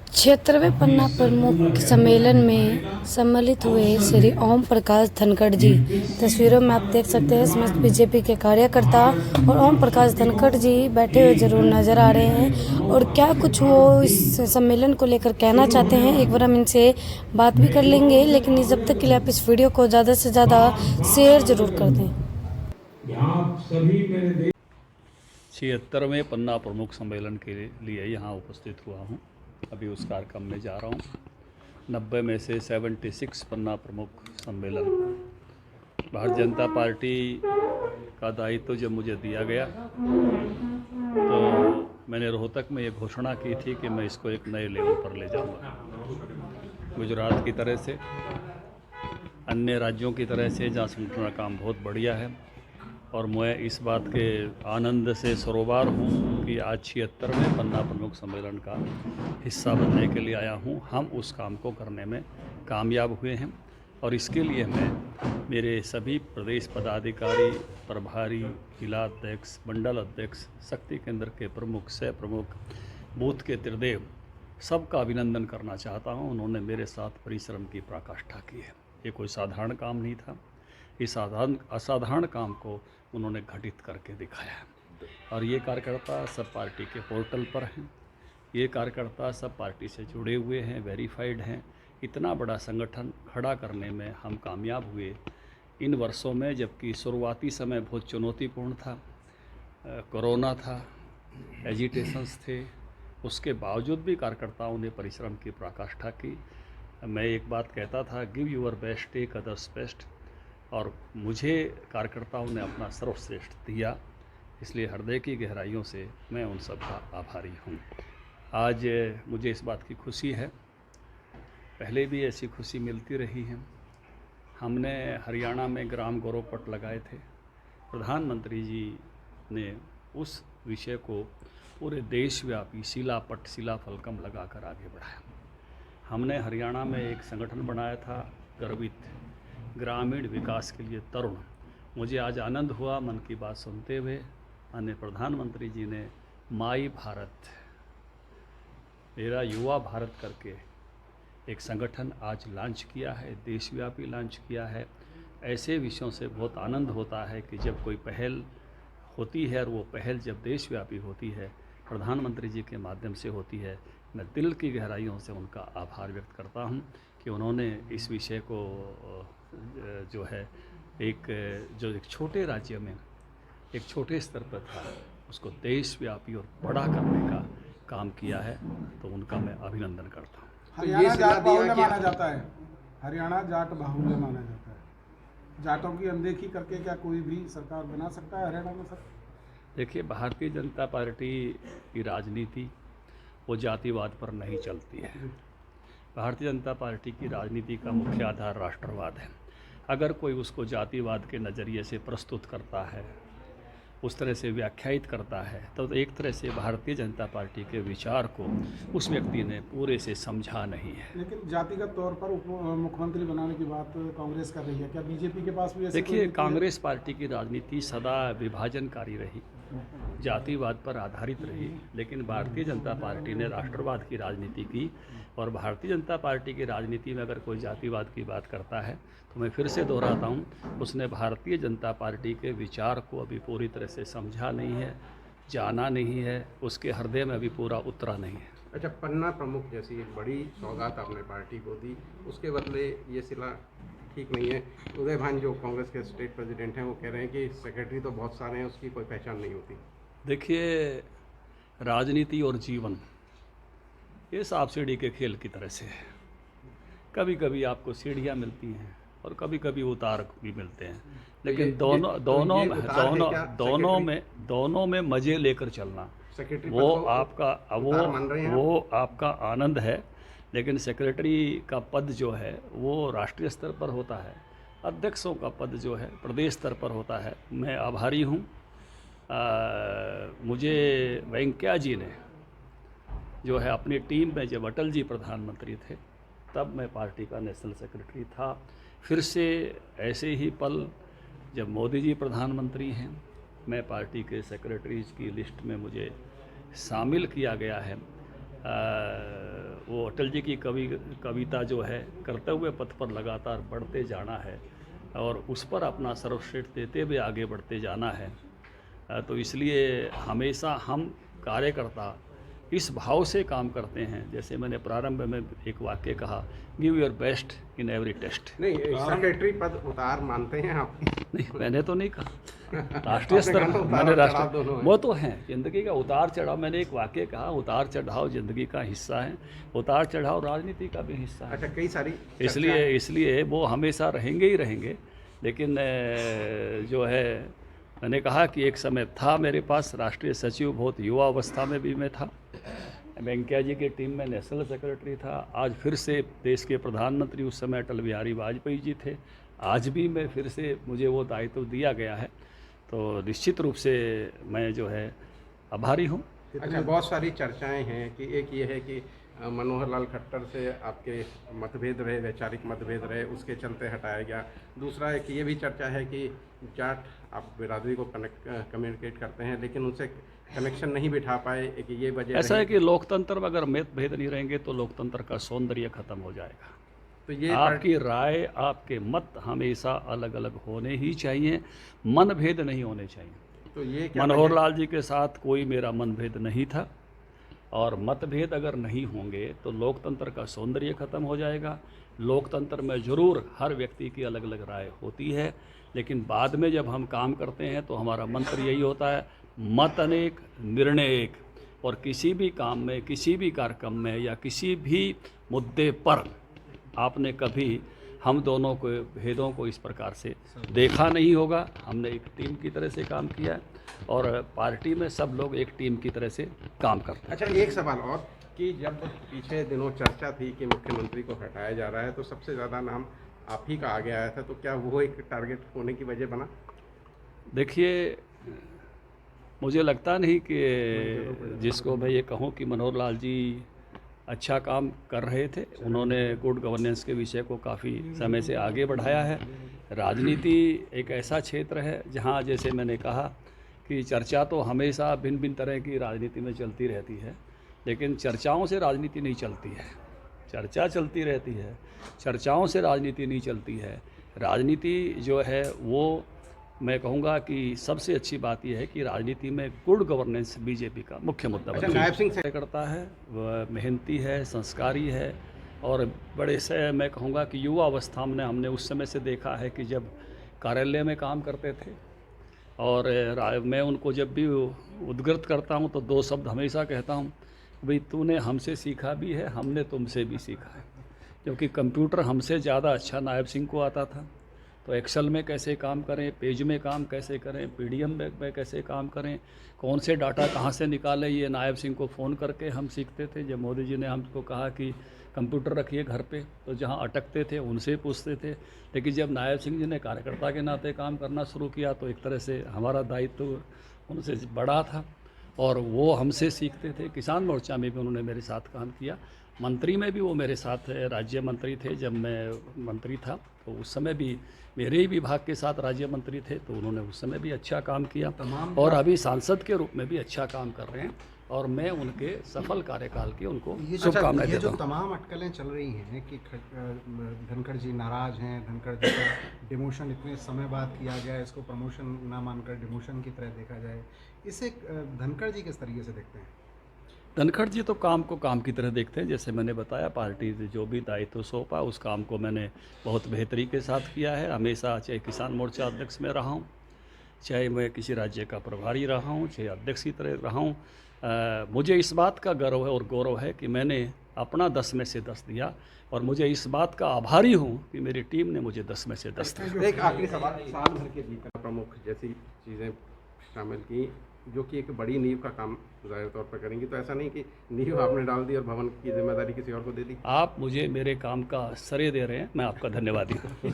76वें पन्ना प्रमुख सम्मेलन में सम्मिलित हुए श्री ओम प्रकाश धनखड़ जी। तस्वीरों में आप देख सकते हैं समस्त बीजेपी के कार्यकर्ता और ओम प्रकाश धनखड़ जी बैठे हुए जरूर नजर आ रहे हैं। और क्या कुछ वो इस सम्मेलन को लेकर कहना चाहते हैं, एक बार हम इनसे बात भी कर लेंगे। लेकिन जब तक के लिए आप इस वीडियो को ज़्यादा से ज़्यादा शेयर जरूर कर दें। 76वें पन्ना प्रमुख सम्मेलन के लिए यहाँ उपस्थित हुआ हूँ। अभी उस कार्यक्रम में जा रहा हूँ। 90 में से 76 पन्ना प्रमुख सम्मेलन, भारतीय जनता पार्टी का दायित्व जब मुझे दिया गया तो मैंने रोहतक में ये घोषणा की थी कि मैं इसको एक नए लेवल पर ले जाऊँगा। गुजरात की तरह से, अन्य राज्यों की तरह से जहाँ संगठन का काम बहुत बढ़िया है, और मैं इस बात के आनंद से सरोबार हूँ कि आज 76वें पन्ना प्रमुख सम्मेलन का हिस्सा बनने के लिए आया हूँ। हम उस काम को करने में कामयाब हुए हैं और इसके लिए मैं मेरे सभी प्रदेश पदाधिकारी, प्रभारी, जिला अध्यक्ष, मंडल अध्यक्ष, शक्ति केंद्र के प्रमुख, सह प्रमुख, बूथ के त्रिदेव, सबका अभिनंदन करना चाहता हूँ। उन्होंने मेरे साथ परिश्रम की पराकाष्ठा की है। ये कोई साधारण काम नहीं था। इस असाधारण काम को उन्होंने घटित करके दिखाया है। और ये कार्यकर्ता सब पार्टी के पोर्टल पर हैं। ये कार्यकर्ता सब पार्टी से जुड़े हुए हैं, वेरीफाइड हैं। इतना बड़ा संगठन खड़ा करने में हम कामयाब हुए इन वर्षों में, जबकि शुरुआती समय बहुत चुनौतीपूर्ण था। कोरोना था, एजिटेशंस थे, उसके बावजूद भी कार्यकर्ताओं ने परिश्रम की पराकाष्ठा की। मैं एक बात कहता था, give your best, take others best, और मुझे कार्यकर्ताओं ने अपना सर्वश्रेष्ठ दिया। इसलिए हृदय की गहराइयों से मैं उन सब का आभारी हूँ। आज मुझे इस बात की खुशी है, पहले भी ऐसी खुशी मिलती रही है। हमने हरियाणा में ग्राम गौरव पट लगाए थे। प्रधानमंत्री जी ने उस विषय को पूरे देशव्यापी शिलापट, शिलाफलकम लगाकर आगे बढ़ाया। हमने हरियाणा में एक संगठन बनाया था, गर्वित ग्रामीण विकास के लिए तरुण। मुझे आज आनंद हुआ मन की बात सुनते हुए, माननीय प्रधानमंत्री जी ने माई भारत, मेरा युवा भारत करके एक संगठन आज लॉन्च किया है, देशव्यापी लॉन्च किया है। ऐसे विषयों से बहुत आनंद होता है कि जब कोई पहल होती है और वो पहल जब देशव्यापी होती है, प्रधानमंत्री जी के माध्यम से होती है। मैं दिल की गहराइयों से उनका आभार व्यक्त करता हूं कि उन्होंने इस विषय को जो है एक छोटे राज्य में, एक छोटे स्तर पर था, उसको देशव्यापी और बड़ा करने का काम किया है। तो उनका मैं अभिनंदन करता हूँ। हरियाणा जाट बाहुल्य माना जाता है। हरियाणा जाट बाहुल्य माना जाता है। जाटों की अनदेखी करके क्या कोई भी सरकार बना सकता है हरियाणा में? सर देखिए, भारतीय जनता पार्टी की राजनीति वो जातिवाद पर नहीं चलती है। भारतीय जनता पार्टी की राजनीति का मुख्य आधार राष्ट्रवाद है। अगर कोई उसको जातिवाद के नज़रिए से प्रस्तुत करता है, उस तरह से व्याख्यायित करता है, तो एक तरह से भारतीय जनता पार्टी के विचार को उस व्यक्ति ने पूरे से समझा नहीं है। लेकिन जातिगत तौर पर मुख्यमंत्री बनाने की बात कांग्रेस कर रही है, क्या बीजेपी के पास भी ऐसी? देखिए, कांग्रेस पार्टी की राजनीति सदा विभाजनकारी रही, जातिवाद पर आधारित रही, लेकिन भारतीय जनता पार्टी ने राष्ट्रवाद की राजनीति की। और भारतीय जनता पार्टी की राजनीति में अगर कोई जातिवाद की बात करता है तो मैं फिर से दोहराता हूँ, उसने भारतीय जनता पार्टी के विचार को अभी पूरी तरह से समझा नहीं है, जाना नहीं है, उसके हृदय में अभी पूरा उतरा नहीं है। अच्छा, पन्ना प्रमुख जैसी एक बड़ी सौगात आपने पार्टी को दी, उसके बदले ये सिला ठीक नहीं है। उदय भान जो कांग्रेस के स्टेट प्रेसिडेंट हैं, वो कह रहे हैं कि सेक्रेटरी तो बहुत सारे हैं, उसकी कोई पहचान नहीं होती। देखिए, राजनीति और जीवन ये सांप सीढ़ी के खेल की तरह से है। कभी कभी आपको सीढ़ियाँ मिलती हैं और कभी कभी उतार भी मिलते हैं, लेकिन दोनों में मज़े लेकर चलना वो आपका आनंद है। लेकिन सेक्रेटरी का पद जो है वो राष्ट्रीय स्तर पर होता है, अध्यक्षों का पद जो है प्रदेश स्तर पर होता है। मैं आभारी हूँ। मुझे वेंकैया जी ने जो है अपनी टीम में, जब अटल जी प्रधानमंत्री थे तब मैं पार्टी का नेशनल सेक्रेटरी था। फिर से ऐसे ही पल जब मोदी जी प्रधानमंत्री हैं, मैं पार्टी के सेक्रेटरीज की लिस्ट में मुझे शामिल किया गया है। वो वो अटल जी की कविता जो है, करते हुए पथ पर लगातार बढ़ते जाना है और उस पर अपना सर्वश्रेष्ठ देते हुए आगे बढ़ते जाना है। तो इसलिए हमेशा हम कार्यकर्ता इस भाव से काम करते हैं। जैसे मैंने प्रारंभ में एक वाक्य कहा, give your best in every test. नहीं, सेक्रेटरी पद उतार मानते हैं आप? नहीं, मैंने तो नहीं कहा। राष्ट्रीय स्तर पर मैंने राष्ट्रीय, वो तो हैं जिंदगी का उतार चढ़ाव। मैंने एक वाक्य कहा, उतार चढ़ाव जिंदगी का हिस्सा है, उतार चढ़ाव राजनीति का भी हिस्सा है। अच्छा, कई सारी इसलिए वो हमेशा रहेंगे ही रहेंगे। लेकिन जो है, मैंने कहा कि एक समय था मेरे पास राष्ट्रीय सचिव, बहुत युवा अवस्था में भी मैं था। वेंकैया जी की टीम में नेशनल सेक्रेटरी था। आज फिर से देश के प्रधानमंत्री उस समय अटल बिहारी वाजपेयी जी थे। आज भी मैं फिर से मुझे वो दायित्व दिया गया है, तो निश्चित रूप से मैं जो है आभारी हूँ। अच्छा, बहुत सारी चर्चाएं हैं कि एक ये है कि मनोहर लाल खट्टर से आपके मतभेद रहे, वैचारिक मतभेद रहे, उसके चलते हटाया गया। दूसरा एक ये भी चर्चा है कि जाट आप बिरादरी को कम्युनिकेट करते हैं लेकिन उनसे कनेक्शन नहीं बिठा पाए, एक ये वजह ऐसा है कि लोकतंत्र में अगर मतभेद नहीं रहेंगे तो लोकतंत्र का सौंदर्य खत्म हो जाएगा। तो ये आपकी राय, आपके मत हमेशा अलग अलग होने ही चाहिए, मनभेद नहीं होने चाहिए। तो ये मनोहर लाल जी के साथ कोई मेरा मनभेद नहीं था, और मतभेद अगर नहीं होंगे तो लोकतंत्र का सौंदर्य खत्म हो जाएगा। लोकतंत्र में ज़रूर हर व्यक्ति की अलग अलग राय होती है, लेकिन बाद में जब हम काम करते हैं तो हमारा मंत्र यही होता है, मत अनेक निर्णय एक। और किसी भी काम में, किसी भी कार्यक्रम में या किसी भी मुद्दे पर आपने कभी हम दोनों को भेदों को इस प्रकार से देखा नहीं होगा। हमने एक टीम की तरह से काम किया है और पार्टी में सब लोग एक टीम की तरह से काम करते हैं। अच्छा, एक सवाल और कि जब पीछे दिनों चर्चा थी कि मुख्यमंत्री को हटाया जा रहा है तो सबसे ज़्यादा नाम आप ही का आगे आया था, तो क्या वो एक टारगेट होने की वजह बना? देखिए, मुझे लगता नहीं कि जिसको मैं ये कहूँ कि मनोहर लाल जी अच्छा काम कर रहे थे, उन्होंने गुड गवर्नेंस के विषय को काफ़ी समय से आगे बढ़ाया है। राजनीति एक ऐसा क्षेत्र है जहाँ, जैसे मैंने कहा कि चर्चा तो हमेशा भिन्न भिन्न तरह की राजनीति में चलती रहती है, लेकिन चर्चाओं से राजनीति नहीं चलती है। चर्चा चलती रहती है, चर्चाओं से राजनीति नहीं चलती है। राजनीति जो है वो, मैं कहूँगा कि सबसे अच्छी बात यह है कि राजनीति में गुड गवर्नेंस बीजेपी का मुख्य मुद्दा नायब सिंह करता है। वह मेहनती है, संस्कारी है और बड़े से, मैं कहूँगा कि युवा अवस्था में हमने उस समय से देखा है कि जब कार्यालय में काम करते थे और मैं उनको जब भी उद्गृत करता हूँ तो दो शब्द हमेशा कहता हूँ, भाई तूने हमसे सीखा भी है, हमने तुमसे भी सीखा है। क्योंकि कंप्यूटर हमसे ज़्यादा अच्छा नायब सिंह को आता था, तो एक्सेल में कैसे काम करें, पेज में काम कैसे करें, पीडीएफ में कैसे काम करें, कौन से डाटा कहाँ से निकालें, ये नायब सिंह को फ़ोन करके हम सीखते थे। जब मोदी जी ने हमको कहा कि कंप्यूटर रखिए घर पे, तो जहाँ अटकते थे उनसे पूछते थे। लेकिन जब नायब सिंह जी ने कार्यकर्ता के नाते काम करना शुरू किया तो एक तरह से हमारा दायित्व उनसे बड़ा था और वो हमसे सीखते थे। किसान मोर्चा में भी उन्होंने मेरे साथ काम किया, मंत्री में भी वो मेरे साथ राज्य मंत्री थे। जब मैं मंत्री था तो उस समय भी मेरे ही विभाग के साथ राज्य मंत्री थे, तो उन्होंने उस समय भी अच्छा काम किया और अभी सांसद के रूप में भी अच्छा काम कर रहे हैं और मैं उनके सफल कार्यकाल की उनको शुभकामनाएं देता हूँ। तमाम अटकलें चल रही हैं कि धनखड़ जी नाराज़ हैं, धनखड़ जी का डिमोशन इतने समय बाद किया गया, इसको प्रमोशन ना मानकर डिमोशन की तरह देखा जाए, इसे धनखड़ जी किस तरीके से देखते हैं? धनखड़ जी तो काम को काम की तरह देखते हैं। जैसे मैंने बताया, पार्टी से जो भी दायित्व सौंपा उस काम को मैंने बहुत बेहतरी के साथ किया है। हमेशा चाहे किसान मोर्चा अध्यक्ष में रहा हूँ, चाहे मैं किसी राज्य का प्रभारी रहा हूँ, चाहे अध्यक्ष की तरह रहा हूँ, मुझे इस बात का गर्व है और गौरव है कि मैंने अपना 10 में से 10 दिया और मुझे इस बात का आभारी हूँ कि मेरी टीम ने मुझे 10 में से 10 दिया। एक आखिरी सवाल, साल भर के भीतर प्रमुख जैसी चीज़ें शामिल की जो कि एक बड़ी नींव का काम ज़ाहिर तौर पर करेंगी, तो ऐसा नहीं कि नींव आपने डाल दी और भवन की जिम्मेदारी किसी और को दे दी। आप मुझे मेरे काम का श्रेय दे रहे हैं, मैं आपका धन्यवादी हूँ।